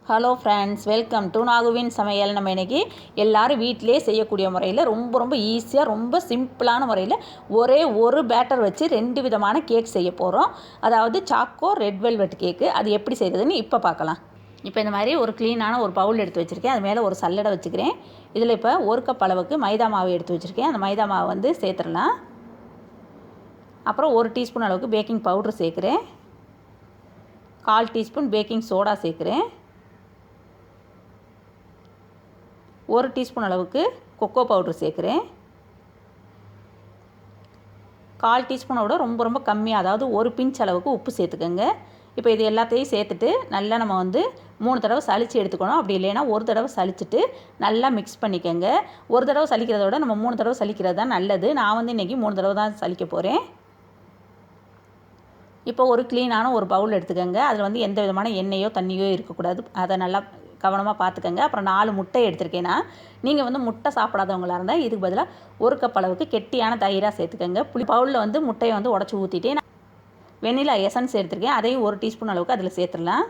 Hello friends, welcome to நாகுவின் சமையல். நம்ம இன்றைக்கி எல்லோரும் வீட்டிலே செய்யக்கூடிய முறையில் ரொம்ப ஈஸியாக ரொம்ப சிம்பிளான முறையில் ஒரே ஒரு பேட்டர் வச்சு 2 விதமான கேக் செய்ய போகிறோம். அதாவது சாக்கோ ரெட் வெல்வெட் கேக்கு. அது எப்படி செய்கிறதுன்னு இப்போ பார்க்கலாம். இப்போ இந்த மாதிரி ஒரு க்ளீனான ஒரு பவுல் எடுத்து வச்சுருக்கேன். அது மேலே ஒரு சல்லடை வச்சுக்கிறேன். இதில் இப்போ 1 கப் அளவுக்கு மைதா மாவு எடுத்து வச்சுருக்கேன். அந்த மைதா மாவு வந்து சேர்த்துடலாம். அப்புறம் 1 டீஸ்பூன் அளவுக்கு பேக்கிங் பவுட்ரு சேர்க்குறேன். 1/4 டீஸ்பூன் பேக்கிங் சோடா சேர்க்குறேன். 1 டீஸ்பூன் அளவுக்கு கொக்கோ பவுட்ரு சேர்க்குறேன். 1/4 டீஸ்பூனோட ரொம்ப கம்மியாக, அதாவது 1 பிஞ்ச் அளவுக்கு உப்பு சேர்த்துக்கோங்க. இப்போ இது எல்லாத்தையும் சேர்த்துட்டு நல்லா நம்ம வந்து 3 தடவை சலித்து எடுத்துக்கணும். அப்படி இல்லைன்னா 1 தடவை சலிச்சுட்டு நல்லா மிக்ஸ் பண்ணிக்கோங்க. ஒரு தடவை சலிக்கிறத விட நம்ம 3 தடவை சலிக்கிறது தான் நல்லது. நான் வந்து இன்றைக்கி 3 தடவை தான் சலிக்க போகிறேன். இப்போ ஒரு க்ளீனான ஒரு பவுல் எடுத்துக்கோங்க. அதில் வந்து எந்த விதமான எண்ணெயோ தண்ணியோ இருக்கக்கூடாது. அதை நல்லா கவனமாக பார்த்துக்கோங்க. அப்புறம் 4 முட்டை எடுத்துருக்கேன்னா, நீங்கள் வந்து முட்டை சாப்பிடாதவங்களாக இருந்தால் இதுக்கு பதிலாக 1 கப் அளவுக்கு கெட்டியான தயிராக சேர்த்துக்கோங்க. பவுலில் வந்து முட்டையை வந்து உடச்சி ஊற்றிட்டு வெண்ணிலா எசன்ஸ் எடுத்துருக்கேன். அதையும் 1 டீஸ்பூன் அளவுக்கு அதில் சேர்த்துடலாம்.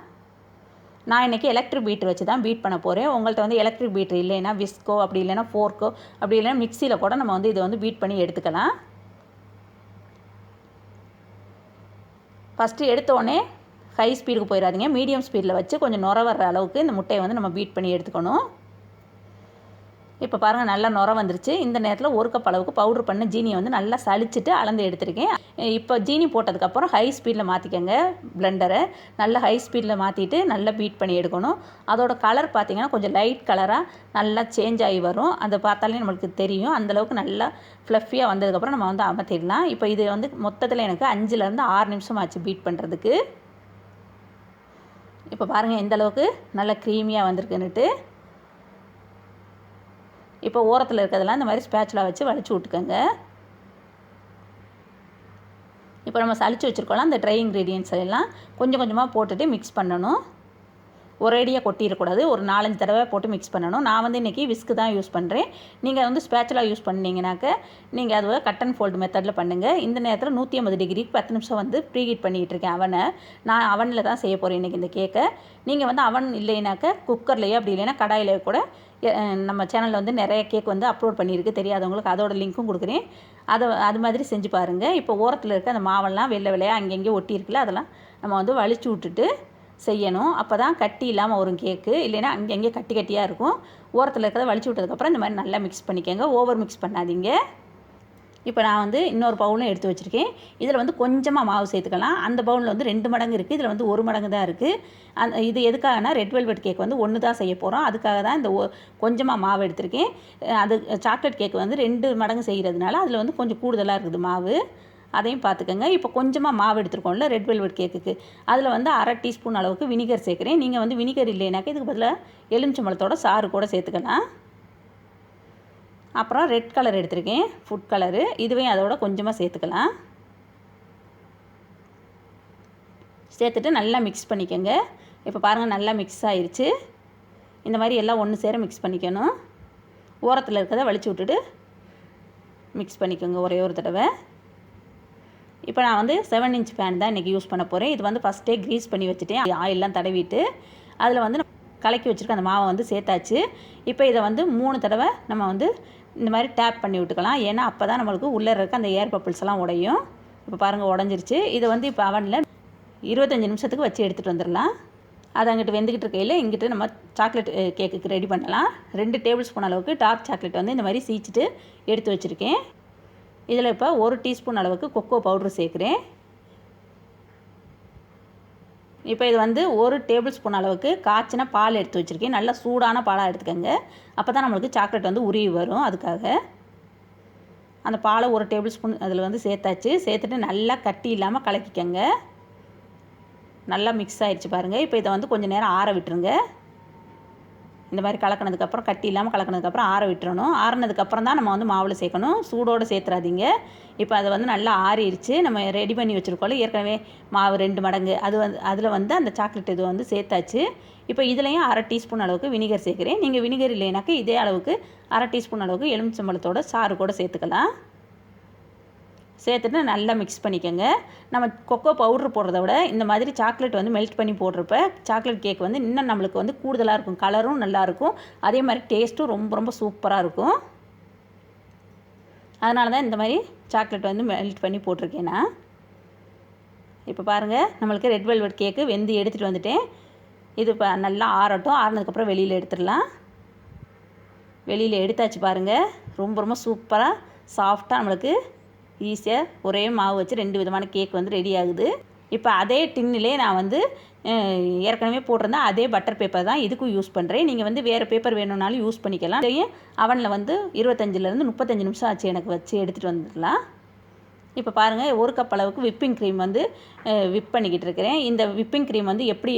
நான் இன்றைக்கி எலக்ட்ரிக் பீட்டர் வச்சு தான் பீட் பண்ண போகிறேன். உங்கள்கிட்ட வந்து எலக்ட்ரிக் பீட்டர் இல்லைன்னா விஸ்கோ, அப்படி இல்லைன்னா ஃபோர்க்கோ, அப்படி இல்லைன்னா மிக்சியில் கூட நம்ம வந்து இதை வந்து பீட் பண்ணி எடுத்துக்கலாம். ஃபஸ்ட்டு எடுத்தோடனே ஹை ஸ்பீடுக்கு போயிடாதீங்க. மீடியம் ஸ்பீடில் வச்சு கொஞ்சம் நுர வர்ற அளவுக்கு இந்த முட்டையை வந்து நம்ம பீட் பண்ணி எடுத்துக்கணும். இப்போ பாருங்கள், நல்லா நுர வந்துருச்சு. இந்த நேரத்தில் 1 கப் அளவுக்கு பவுட்ரு பண்ண ஜீனியை வந்து நல்லா சலிச்சுட்டு அளந்து எடுத்துருக்கேன். இப்போ ஜீனி போட்டதுக்கப்புறம் ஹை ஸ்பீடில் மாற்றிக்கங்க. பிளெண்டரை நல்லா ஹை ஸ்பீடில் மாற்றிட்டு நல்லா பீட் பண்ணி எடுக்கணும். அதோட கலர் பார்த்திங்கன்னா கொஞ்சம் லைட் கலராக நல்லா சேஞ்ச் ஆகி வரும். அதை பார்த்தாலே நம்மளுக்கு தெரியும். அந்தளவுக்கு நல்லா ஃப்ளஃபியாக வந்ததுக்கப்புறம் நம்ம வந்து அமர்த்திடலாம். இப்போ இது வந்து மொத்தத்தில் எனக்கு 5லேருந்து 6 நிமிஷம் ஆச்சு பீட் பண்ணுறதுக்கு. இப்போ பாருங்கள் எந்த அளவுக்கு நல்லா க்ரீமியாக வந்திருக்குன்னுட்டு. இப்போ ஓரத்தில் இருக்கிறதெல்லாம் இந்த மாதிரி ஸ்பேச்சுலா வச்சு வலிச்சு விட்டுக்கோங்க. இப்போ நம்ம சலிச்சு வச்சுருக்கோம்ல அந்த ட்ரை இன்க்ரீடியன்ட்ஸ் எல்லாம் கொஞ்சம் கொஞ்சமாக போட்டுட்டு மிக்ஸ் பண்ணணும். ஒரேடியாக கொட்டிடக்கூடாது. ஒரு 4-5 தடவை போட்டு மிக்ஸ் பண்ணணும். நான் வந்து இன்றைக்கி விஸ்க்கு தான் யூஸ் பண்ணுறேன். நீங்கள் வந்து ஸ்பேச்சுலா யூஸ் பண்ணிங்கனாக்க நீங்கள் அதுவை கட் அண்ட் ஃபோல்டு மெத்தடில் பண்ணுங்கள். இந்த நேரத்தில் 150 டிகிரிக்கு 10 நிமிஷம் வந்து ப்ரீஹீட் பண்ணிகிட்டு இருக்கேன் அவனை. நான் அவனில் தான் செய்ய போகிறேன் இன்றைக்கி இந்த கேக்கை. நீங்கள் வந்து அவன் இல்லைனாக்க குக்கர்லேயே, அப்படி இல்லைன்னா கடாயிலே கூட நம்ம சேனலில் வந்து நிறைய கேக் வந்து அப்லோட் பண்ணியிருக்கு. தெரியாதவங்களுக்கு அதோட லிங்க்கும் கொடுக்குறேன். அது மாதிரி செஞ்சு பாருங்கள். இப்போ ஓரத்தில் இருக்க அந்த மாவெல்லாம் வெள்ளையாக அங்கங்கே ஒட்டி இருக்குல்ல, அதெல்லாம் நம்ம வந்து வலிச்சு விட்டுட்டு செய்யணும். அப்போ தான் கட்டி இல்லாமல் வரும் கேக்கு. இல்லைன்னா அங்கங்கே கட்டியாக இருக்கும். ஓரத்தில் இருக்கிறத வலிச்சு விட்டதுக்கப்புறம் இந்த மாதிரி நல்லா மிக்ஸ் பண்ணிக்கோங்க. ஓவர் மிக்ஸ் பண்ணாதீங்க. இப்போ நான் வந்து இன்னொரு பவுலும் எடுத்து வச்சுருக்கேன். இதில் வந்து கொஞ்சமாக மாவு சேர்த்துக்கலாம். அந்த பவுலில் வந்து 2 மடங்கு இருக்குது. இதில் வந்து 1 மடங்கு தான் இருக்குது. இது எதுக்காகனா ரெட் வெல்வெட் கேக் வந்து 1 தான் செய்ய போகிறோம். அதுக்காக தான் இந்த கொஞ்சமாக மாவு எடுத்திருக்கேன். அது சாக்லேட் கேக் வந்து 2 மடங்கு செய்கிறதுனால அதில் வந்து கொஞ்சம் கூடுதலாக இருக்குது மாவு. அதையும் பார்த்துக்கோங்க. இப்போ கொஞ்சமாக மாவு எடுத்துருக்கோம்ல ரெட் வெல்வெட் கேக்குக்கு, அதில் வந்து 1/2 டீஸ்பூன் அளவுக்கு வினிகர் சேர்க்குறேன். நீங்கள் வந்து வினிகர் இல்லைனாக்க இதுக்கு பதிலாக எலுமிச்சம்பழத்தோட சாறு கூட சேர்த்துக்கலாம். அப்புறம் ரெட் கலர் எடுத்திருக்கேன், ஃபுட் கலரு. இதுவே அதோட கொஞ்சமாக சேர்த்துக்கலாம். சேர்த்துட்டு நல்லா மிக்ஸ் பண்ணிக்கோங்க. இப்போ பாருங்கள் நல்லா மிக்ஸ் ஆயிடுச்சு. இந்த மாதிரி எல்லாம் ஒன்று சேர மிக்ஸ் பண்ணிக்கணும். ஓரத்தில் இருக்கிறத வலிச்சு விட்டுட்டு மிக்ஸ் பண்ணிக்கோங்க ஒரே ஒரு தடவை. இப்போ நான் வந்து 7 இன்ச் பேன் தான் இன்றைக்கி யூஸ் பண்ண போகிறேன். இது வந்து ஃபஸ்ட்டே க்ரீஸ் பண்ணி வச்சுட்டேன். ஆயிலெலாம் தடவிட்டு அதில் வந்து கலக்கி வச்சுருக்க அந்த மாவை வந்து சேர்த்தாச்சு. இப்போ இதை வந்து 3 தடவை நம்ம வந்து இந்த மாதிரி டேப் பண்ணி விட்டுக்கலாம். ஏன்னா அப்போ தான் நம்மளுக்கு உள்ளே இருக்க அந்த ஏர் பப்பிள்ஸ் எல்லாம் உடையும். இப்போ பாருங்கள் உடஞ்சிருச்சு. இதை வந்து இப்போ அவனில் 25 நிமிஷத்துக்கு வச்சு எடுத்துகிட்டு வந்துடலாம். அது அங்கிட்டு வெந்துக்கிட்டு இருக்கையில் இங்கிட்டு நம்ம சாக்லேட் கேக்குக்கு ரெடி பண்ணலாம். 2 டேபிள் ஸ்பூன் அளவுக்கு டார்க் சாக்லேட் வந்து இந்த மாதிரி சீச்சிட்டு எடுத்து வச்சுருக்கேன். இதில் இப்போ 1 டீஸ்பூன் அளவுக்கு கொக்கோ பவுட்ரு சேர்க்குறேன். இப்போ இது வந்து 1 டேபிள் ஸ்பூன் அளவுக்கு காய்ச்சின பால் எடுத்து வச்சுருக்கேன். நல்லா சூடான பாலாக எடுத்துக்கோங்க. அப்போ தான் நம்மளுக்கு சாக்லேட் வந்து உருவி வரும். அதுக்காக அந்த பாலை 1 டேபிள் ஸ்பூன் அதில் வந்து சேர்த்தாச்சு. சேர்த்துட்டு நல்லா கட்டி இல்லாமல் கலக்கிக்கோங்க. நல்லா மிக்ஸ் ஆகிடுச்சு பாருங்கள். இப்போ இதை வந்து கொஞ்சம் நேரம் ஆற விட்டுருங்க. இந்த மாதிரி கலக்கினதுக்கப்புறம் கட்டி இல்லாமல் கலக்கினதுக்கப்புறம் ஆற விட்டுறணும். ஆறினதுக்கப்புறம் தான் நம்ம வந்து மாவில் சேர்க்கணும். சூடோடு சேர்த்துறாதீங்க. இப்போ அதை வந்து நல்லா ஆறிடுச்சு. நம்ம ரெடி பண்ணி வச்சுருக்கோம்ல ஏற்கனவே மாவு 2 மடங்கு, அது வந்து அதில் வந்து அந்த சாக்லேட் இது வந்து சேர்த்தாச்சு. இப்போ இதுலேயும் 1/2 டீஸ்பூன் அளவுக்கு வினிகர் சேர்க்குறேன். நீங்கள் வினிகர் இல்லைனாக்க இதே அளவுக்கு 1/2 டீஸ்பூன் அளவுக்கு எலுமிச்சம்பழத்தோட சாறு கூட சேர்த்துக்கலாம். சேர்த்துட்டு நல்லா மிக்ஸ் பண்ணிக்கோங்க. நம்ம கொக்கோ பவுட்ரு போடுறத விட இந்த மாதிரி சாக்லேட் வந்து மெல்ட் பண்ணி போடுறப்ப சாக்லேட் கேக் வந்து இன்னும் நம்மளுக்கு வந்து கூடுதலாக இருக்கும். கலரும் நல்லாயிருக்கும், அதே மாதிரி டேஸ்ட்டும் ரொம்ப ரொம்ப சூப்பராக இருக்கும். அதனால தான் இந்த மாதிரி சாக்லேட் வந்து மெல்ட் பண்ணி போட்டிருக்கேன் நான். இப்போ பாருங்கள், நம்மளுக்கு ரெட் வெல்வெட் கேக்கு வெந்து எடுத்துகிட்டு வந்துட்டேன். இது இப்போ நல்லா ஆறட்டும். ஆறினதுக்கப்புறம் வெளியில் எடுத்துடலாம். வெளியில் எடுத்தாச்சு பாருங்கள். ரொம்ப ரொம்ப சூப்பராக சாஃப்டாக நம்மளுக்கு ஈஸியாக ஒரே மாவு வச்சு 2 விதமான கேக் வந்து ரெடி ஆகுது. இப்போ அதே டின்னிலே நான் வந்து ஏற்கனவே போட்டிருந்தேன் அதே பட்டர் பேப்பர் தான் இதுக்கும் யூஸ் பண்ணுறேன். நீங்கள் வந்து வேறு பேப்பர் வேணும்னாலும் யூஸ் பண்ணிக்கலாம். இதையும் அவனில் வந்து 25லேருந்து 35 நிமிஷம் ஆச்சு எனக்கு வச்சு எடுத்துகிட்டு வந்துடலாம். இப்போ பாருங்கள், 1 கப் அளவுக்கு விப்பிங் க்ரீம் வந்து விப் பண்ணிக்கிட்டு இருக்கிறேன். இந்த விப்பிங் க்ரீம் வந்து எப்படி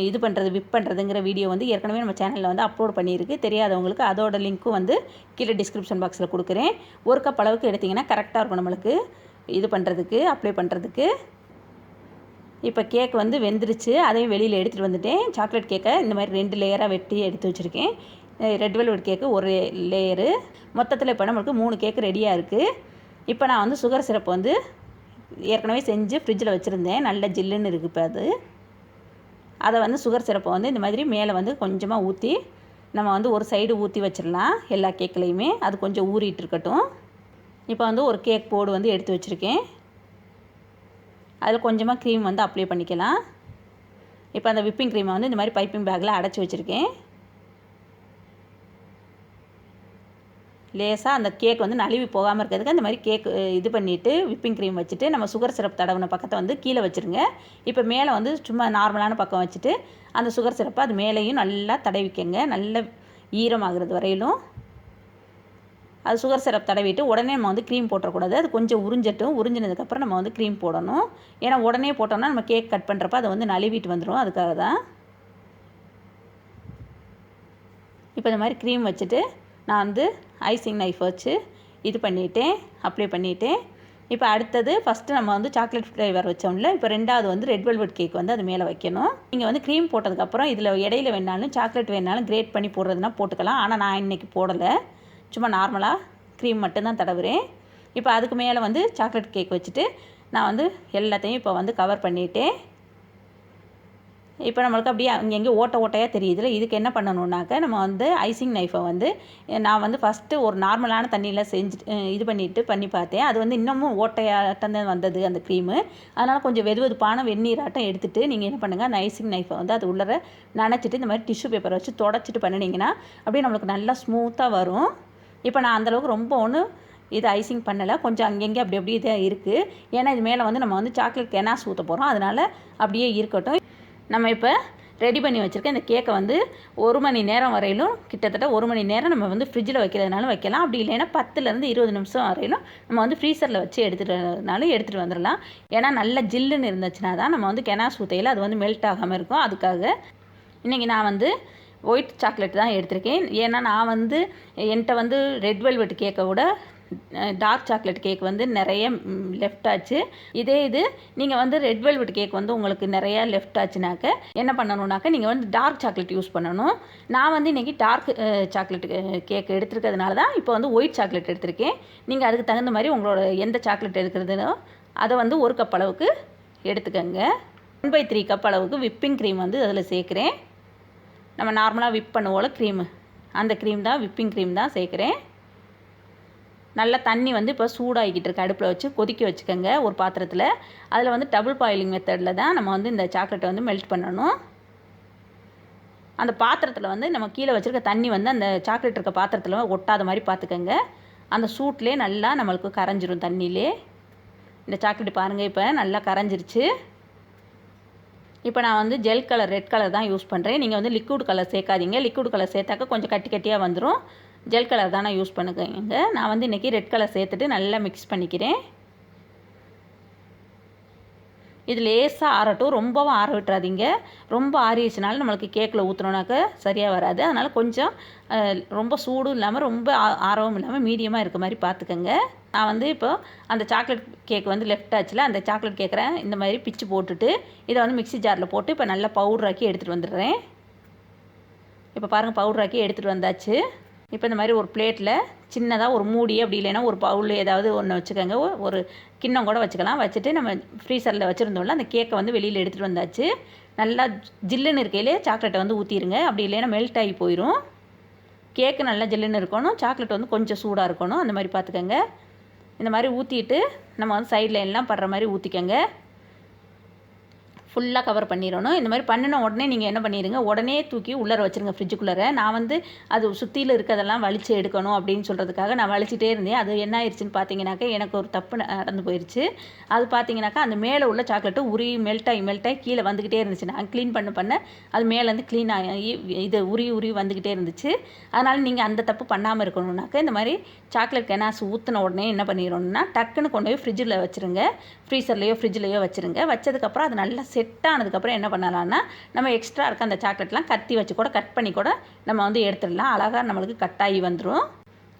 இது பண்ணுறது விப் பண்ணுறதுங்கிற வீடியோ வந்து ஏற்கனவே நம்ம சேனலில் வந்து அப்லோட் பண்ணியிருக்கு. தெரியாதவங்களுக்கு அதோட லிங்க்கும் வந்து கீழே டிஸ்கிரிப்ஷன் பாக்ஸில் கொடுக்குறேன். 1 கப் அளவுக்கு எடுத்திங்கன்னா கரெக்டாக இருக்கும் நம்மளுக்கு இது பண்ணுறதுக்கு, அப்ளை பண்ணுறதுக்கு. இப்போ கேக் வந்து வெந்துருச்சு. அதையும் வெளியில் எடுத்துகிட்டு வந்துட்டேன். சாக்லேட் கேக்கை இந்த மாதிரி 2 லேயராக வெட்டி எடுத்து வச்சுருக்கேன். ரெட் வெல்வெட் கேக்கு ஒரு லேயரு. மொத்தத்தில் இப்போ நம்மளுக்கு 3 கேக்கு ரெடியாக இருக்குது. இப்போ நான் வந்து சுகர் சிரப் வந்து ஏற்கனவே செஞ்சு ஃப்ரிட்ஜில் வச்சுருந்தேன். நல்ல ஜில்லுன்னு இருக்குது இப்போ அது. அதை வந்து சுகர் சிரப்பை வந்து இந்த மாதிரி மேலே வந்து கொஞ்சமாக ஊற்றி நம்ம வந்து ஒரு சைடு ஊற்றி வச்சிடலாம் எல்லா கேக்லேயுமே. அது கொஞ்சம் ஊறிட்டு இருக்கட்டும். இப்போ வந்து ஒரு கேக் போர்டு வந்து எடுத்து வச்சுருக்கேன். அதில் கொஞ்சமாக க்ரீம் வந்து அப்ளை பண்ணிக்கலாம். இப்போ அந்த விப்பிங் க்ரீமை வந்து இந்த மாதிரி பைப்பிங் பேக்கில் அடைச்சி வச்சுருக்கேன். லேசாக அந்த கேக் வந்து நழுவி போகாமல் இருக்கிறதுக்கு அந்த மாதிரி கேக் இது பண்ணிவிட்டு விப்பிங் க்ரீம் வச்சுட்டு நம்ம சுகர் சிரப் தடவின பக்கத்தை வந்து கீழே வச்சுருங்க. இப்போ மேலே வந்து சும்மா நார்மலான பக்கம் வச்சுட்டு அந்த சுகர் சிரப்பை அது மேலேயும் நல்லா தடவிக்கங்க. நல்ல ஈரமாகிறது வரையிலும் அது சுகர் சிரப் தடவிட்டு உடனே நம்ம வந்து க்ரீம் போட்டக்கூடாது. அது கொஞ்சம் உறிஞ்சட்டும். உறிஞ்சினதுக்கப்புறம் நம்ம வந்து க்ரீம் போடணும். ஏன்னா உடனே போட்டோம்னா நம்ம கேக் கட் பண்ணுறப்ப அதை வந்து நழுவிட்டு வந்துடும். அதுக்காக தான். இப்போ இந்த மாதிரி க்ரீம் வச்சுட்டு நான் வந்து ஐசிங் நைஃப் வச்சு இது பண்ணிவிட்டேன், அப்ளை பண்ணிவிட்டேன். இப்போ அடுத்தது ஃபஸ்ட்டு நம்ம வந்து சாக்லேட் ஃப்ளேவர் வச்சோம்ல, இப்போ ரெண்டாவது வந்து ரெட் வெல்வெட் கேக் வந்து அது மேலே வைக்கணும். நீங்கள் வந்து க்ரீம் போட்டதுக்கப்புறம் இதில் இடையில வேணாலும் சாக்லேட் வேணாலும் கிரேட் பண்ணி போடுறதுனா போட்டுக்கலாம். ஆனால் நான் இன்றைக்கி போடலை, சும்மா நார்மலாக க்ரீம் மட்டும்தான் தடவுறேன். இப்போ அதுக்கு மேலே வந்து சாக்லேட் கேக் வச்சுட்டு நான் வந்து எல்லாத்தையும் இப்போ வந்து கவர் பண்ணிவிட்டேன். இப்போ நம்மளுக்கு அப்படியே அங்கங்கே ஓட்டையாக தெரியுதுல, இதுக்கு என்ன பண்ணணுன்னாக்க நம்ம வந்து ஐசிங் நைஃபை வந்து நான் வந்து ஃபஸ்ட்டு ஒரு நார்மலான தண்ணியில் செஞ்சுட்டு இது பண்ணி பார்த்தேன். அது வந்து இன்னமும் ஓட்டையாட்டம் தான் வந்தது அந்த க்ரீமு. அதனால் கொஞ்சம் வெதுவெதுப்பான வெந்நீராட்டம் எடுத்துகிட்டு நீங்கள் என்ன பண்ணுங்கள், அந்த ஐசிங் நைஃபை வந்து அது உள்ளே நனைச்சிட்டு இந்த மாதிரி டிஷ்யூ பேப்பரை வச்சு தொடச்சிட்டு பண்ணினீங்கன்னா அப்படியே நம்மளுக்கு நல்லா ஸ்மூத்தாக வரும். இப்போ நான் அந்தளவுக்கு ரொம்ப ஒன்றும் இது ஐசிங் பண்ணலை, கொஞ்சம் அங்கங்கே அப்படி இதாக இருக்குது. ஏன்னா இது மேலே வந்து நம்ம வந்து சாக்லேட் கெனாஸ் ஊற்ற போகிறோம். அதனால் அப்படியே இருக்கட்டும். நம்ம இப்போ ரெடி பண்ணி வச்சுருக்க இந்த கேக்கை வந்து 1 மணி நேரம் வரையிலும், கிட்டத்தட்ட 1 மணி நேரம் நம்ம வந்து ஃப்ரிட்ஜில் வைக்கிறதுனாலும் வைக்கலாம். அப்படி இல்லைன்னா 10லேருந்து 20 நிமிஷம் வரையிலும் நம்ம வந்து ஃப்ரீசரில் வச்சு எடுத்துகிட்டு வந்துடலாம். ஏன்னா நல்ல ஜில்லுன்னு இருந்துச்சுன்னா தான் நம்ம வந்து கெனாஸ் ஊற்றையில் அது வந்து மெல்ட் ஆகாமல் இருக்கும். அதுக்காக இன்றைக்கி நான் வந்து ஒயிட் சாக்லேட் தான் எடுத்திருக்கேன். ஏன்னா நான் வந்து என்கிட்ட வந்து ரெட் வெல்வெட் கேக்கை விட டார்க் சாக்லேட் கேக் வந்து நிறைய லெஃப்ட் ஆச்சு. இதே இது நீங்கள் வந்து ரெட் வெல்வெட் கேக் வந்து உங்களுக்கு நிறையா லெஃப்ட் ஆச்சுனாக்க என்ன பண்ணணுன்னாக்க நீங்கள் வந்து டார்க் சாக்லேட் யூஸ் பண்ணணும். நான் வந்து இன்றைக்கி டார்க் சாக்லேட் கேக் எடுத்துருக்கிறதுனால தான் இப்போ வந்து ஒயிட் சாக்லேட் எடுத்திருக்கேன். நீங்கள் அதுக்கு தகுந்த மாதிரி உங்களோட எந்த சாக்லேட் எடுக்கிறதுனோ அதை வந்து 1 கப் அளவுக்கு எடுத்துக்கோங்க. 1/3 கப் அளவுக்கு விப்பிங் க்ரீம் வந்து அதில் சேர்க்குறேன். நம்ம நார்மலாக விப் பண்ணுவோம்ல க்ரீமு, அந்த க்ரீம் தான், விப்பிங் க்ரீம் தான் சேர்க்குறேன். நல்லா தண்ணி வந்து இப்போ சூடாகிக்கிட்டு இருக்கு. அடுப்பில் வச்சு கொதிக்க வச்சுக்கோங்க ஒரு பாத்திரத்தில். அதில் வந்து டபுள் பாயிலிங் மெத்தடில் தான் நம்ம வந்து இந்த சாக்லேட்டை வந்து மெல்ட் பண்ணணும். அந்த பாத்திரத்தில் வந்து நம்ம கீழே வச்சுருக்க தண்ணி வந்து அந்த சாக்லேட் இருக்க பாத்திரத்தில் ஒட்டாத மாதிரி பார்த்துக்கோங்க. அந்த சூட்லேயே நல்லா நம்மளுக்கு கரைஞ்சிரும் தண்ணியிலே. இந்த சாக்லேட் பாருங்கள் இப்போ நல்லா கரைஞ்சிருச்சு. இப்போ நான் வந்து ஜெல் கலர் ரெட் கலர் தான் யூஸ் பண்ணுறேன். நீங்கள் வந்து லிக்விட் கலர் சேர்க்காதீங்க. லிக்விட் கலர் சேர்த்தாக்க கொஞ்சம் கட்டியாக வந்துடும். ஜெல் கலர் தான் நான் யூஸ் பண்ணுங்க. நான் வந்து இன்றைக்கி ரெட் கலர் சேர்த்துட்டு நல்லா மிக்ஸ் பண்ணிக்கிறேன். இது லேசாக ஆறட்டும், ரொம்பவும் ஆற விட்டுறாதீங்க. ரொம்ப ஆறிடுச்சுனாலும் நம்மளுக்கு கேக்கில் ஊற்றுனோன்னாக்க சரியாக வராது. அதனால் கொஞ்சம் ரொம்ப சூடும் இல்லாமல் ரொம்ப ஆறவும் இல்லாமல் மீடியமாக இருக்க மாதிரி பார்த்துக்கோங்க. நான் வந்து இப்போ அந்த சாக்லேட் கேக் வந்து லெஃப்ட் ஆச்சுல, அந்த சாக்லேட் கேக்கை இந்த மாதிரி பிச்சு போட்டுட்டு இதை வந்து மிக்ஸி ஜாரில் போட்டு இப்போ நல்லா பவுடராக்கி எடுத்துகிட்டு வந்துடுறேன். இப்போ பாருங்கள், பவுடராக்கி எடுத்துகிட்டு வந்தாச்சு. இப்போ இந்த மாதிரி ஒரு பிளேட்டில் சின்னதாக ஒரு மூடி அப்படி இல்லைன்னா ஒரு பவுல் ஏதாவது ஒன்று வச்சுக்கோங்க. ஒரு கிண்ணம் கூட வச்சுக்கலாம். வச்சுட்டு நம்ம ஃப்ரீசரில் வச்சுருந்தோம்ல அந்த கேக்கை வந்து வெளியில் எடுத்துகிட்டு வந்தாச்சு. நல்லா ஜில்லுன்னு இருக்கையிலே சாக்லேட்டை வந்து ஊற்றிடுங்க. அப்படி இல்லைன்னா மெல்ட் ஆகி போயிடும். கேக்கு நல்லா ஜில்லுன்னு இருக்கணும், சாக்லேட் வந்து கொஞ்சம் சூடாக இருக்கணும். அந்த மாதிரி பார்த்துக்கோங்க. இந்த மாதிரி ஊற்றிட்டு நம்ம வந்து சைடில் எல்லாம் படுற மாதிரி ஊற்றிக்கோங்க. ஃபுல்லாக கவர் பண்ணிடணும். இந்த மாதிரி பண்ணின உடனே நீங்கள் என்ன பண்ணிடுங்க, உடனே தூக்கி உள்ளே வச்சுருங்க ஃப்ரிட்ஜுக்குள்ளே. நான் வந்து அது சுற்றியில் இருக்கிறதெல்லாம் வலித்து எடுக்கணும் அப்படின்னு சொல்கிறதுக்காக நான் வலிச்சிட்டே இருந்தேன். அது என்ன ஆயிடுச்சுன்னு பார்த்தீங்கன்னாக்கா எனக்கு ஒரு தப்பு நடந்து போயிடுச்சு. அது பார்த்தீங்கன்னாக்கா அந்த மேலே உள்ள சாக்லேட்டு மெல்ட் ஆகி கீழே வந்துக்கிட்டே இருந்துச்சு. நான் க்ளீன் பண்ண அது மேலேருந்து க்ளீன் ஆகி இது உருவி வந்துக்கிட்டே இருந்துச்சு. அதனால் நீங்கள் அந்த தப்பு பண்ணாமல் இருக்கணும்னாக்கா இந்த மாதிரி சாக்லேட் கெனாஸ் ஊற்றின உடனே என்ன பண்ணிடணும்னா டக்குன்னு கொண்டு போய் ஃப்ரிட்ஜில் வச்சுருங்க. ஃப்ரிட்ஜ்லேயோ வச்சுருங்க. வச்சதுக்கப்புறம் அது நல்லா செட் ஆனதுக்கப்புறம் என்ன பண்ணலாம்னா நம்ம எக்ஸ்ட்ரா இருக்க அந்த சாக்லேட்லாம் கத்தி வச்சு கூட கட் பண்ணி கூட நம்ம வந்து எடுத்துடலாம். அழகாக நம்மளுக்கு கட் ஆகி வந்துடும்.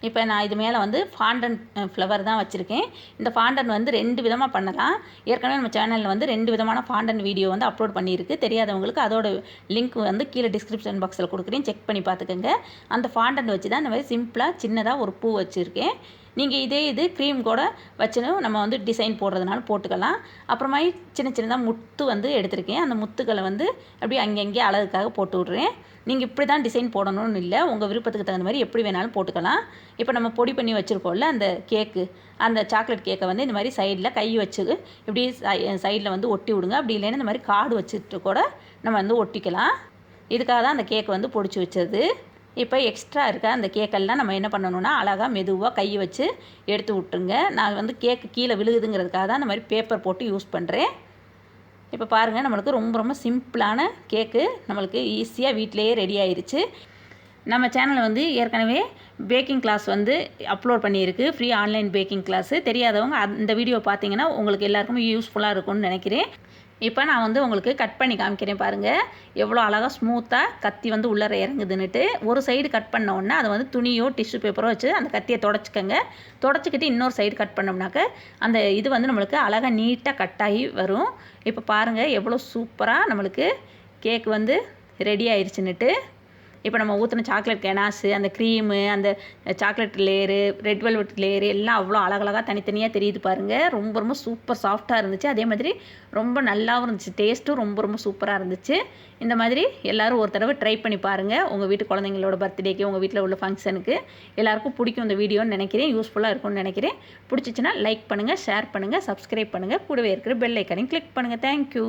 இப்போ நான் இது மேலே வந்து ஃபாண்டன் ஃப்ளவர் தான் வச்சுருக்கேன். இந்த ஃபாண்டன் வந்து 2 விதமாக பண்ணலாம். ஏற்கனவே நம்ம சேனலில் வந்து 2 விதமான ஃபாண்டன் வீடியோ வந்து அப்லோட் பண்ணியிருக்கு. தெரியாதவங்களுக்கு அதோட லிங்க் வந்து கீழே டிஸ்கிரிப்ஷன் பாக்ஸில் கொடுக்குறேன், செக் பண்ணி பார்த்துக்கோங்க. அந்த ஃபாண்டன் வச்சு தான் இந்த மாதிரி சிம்பிளாக சின்னதாக ஒரு பூ வச்சுருக்கேன். நீங்கள் இது க்ரீம் கூட வச்சுன்னு நம்ம வந்து டிசைன் போடுறதுனால போட்டுக்கலாம். அப்புறமா சின்னதாக முத்து வந்து எடுத்திருக்கேன். அந்த முத்துக்களை வந்து அப்படியே அங்கங்கே அழகுக்காக போட்டு விட்றேன். நீங்கள் இப்படி தான் டிசைன் போடணும்னு இல்லை, உங்கள் விருப்பத்துக்கு தகுந்த மாதிரி எப்படி வேணாலும் போட்டுக்கலாம். இப்போ நம்ம பொடி பண்ணி வச்சுருக்கோம்ல அந்த கேக்கு, அந்த சாக்லேட் கேக்கை வந்து இந்த மாதிரி சைடில் கை வச்சு இப்படி சைடில் வந்து ஒட்டி விடுங்க. அப்படி இல்லைன்னா இந்த மாதிரி கார்டு வச்சுட்டு கூட நம்ம வந்து ஒட்டிக்கலாம். இதுக்காக தான் அந்த கேக்கு வந்து பொடிச்சு வச்சது. இப்போ எக்ஸ்ட்ரா இருக்க அந்த கேக்கெல்லாம் நம்ம என்ன பண்ணணும்னா அழகாக மெதுவாக கையை வச்சு எடுத்து விட்டுருங்க. நான் வந்து கேக்கு கீழே விழுகுதுங்கிறதுக்காக தான் இந்த மாதிரி பேப்பர் போட்டு யூஸ் பண்ணுறேன். இப்போ பாருங்கள், நம்மளுக்கு ரொம்ப சிம்பிளான கேக்கு நம்மளுக்கு ஈஸியாக வீட்டிலையே ரெடி ஆயிடுச்சு. நம்ம சேனலில் வந்து ஏற்கனவே பேக்கிங் கிளாஸ் வந்து அப்லோட் பண்ணியிருக்கு, ஃப்ரீ ஆன்லைன் பேக்கிங் கிளாஸு. தெரியாதவங்க அந்த வீடியோ பார்த்தீங்கன்னா உங்களுக்கு எல்லாருக்குமே யூஸ்ஃபுல்லாக இருக்கும்னு நினைக்கிறேன். இப்போ நான் வந்து உங்களுக்கு கட் பண்ணி காமிக்கிறேன் பாருங்கள், எவ்வளோ அழகாக ஸ்மூத்தாக கத்தி வந்து உள்ளே இறங்குதுன்னுட்டு. ஒரு சைடு கட் பண்ண உடனே அதை வந்து துணியோ டிஷ்யூ பேப்பரோ வச்சு அந்த கத்தியை தொடச்சிக்கிட்டு இன்னொரு சைடு கட் பண்ணோம்னாக்க அந்த இது வந்து நம்மளுக்கு அழகாக நீட்டாக கட் ஆகி வரும். இப்போ பாருங்கள் எவ்வளோ சூப்பராக நம்மளுக்கு கேக் வந்து ரெடி ஆயிடுச்சுன்னுட்டு. இப்போ நம்ம ஊற்றின சாக்லேட் கெனாஸு, அந்த க்ரீமு, அந்த chocolate layer, red velvet layer எல்லாம் அவ்வளோ அழகழகாக தனித்தனியாக தெரியுது பாருங்கள். ரொம்ப சூப்பர் சாஃப்டாக இருந்துச்சு. அதே மாதிரி ரொம்ப நல்லாவும் இருந்துச்சு. டேஸ்ட்டும் ரொம்ப சூப்பராக இருந்துச்சு. இந்த மாதிரி எல்லோரும் ஒரு தடவை ட்ரை பண்ணி பாருங்கள். உங்கள் வீட்டு குழந்தைங்களோட பர்த்டேக்கு, உங்கள் வீட்டில் உள்ள ஃபங்க்ஷனுக்கு எல்லாருக்கும் பிடிக்கும் இந்த வீடியோன்னு நினைக்கிறேன். யூஸ்ஃபுல்லாக இருக்கும்னு நினைக்கிறேன். பிடிச்சிச்சின்னா லைக் பண்ணுங்கள், ஷேர் பண்ணுங்கள், சப்ஸ்கிரைப் பண்ணுங்கள். கூடவே இருக்கிற பெல் ஐக்கானையும் கிளிக் பண்ணுங்கள். தேங்க்யூ.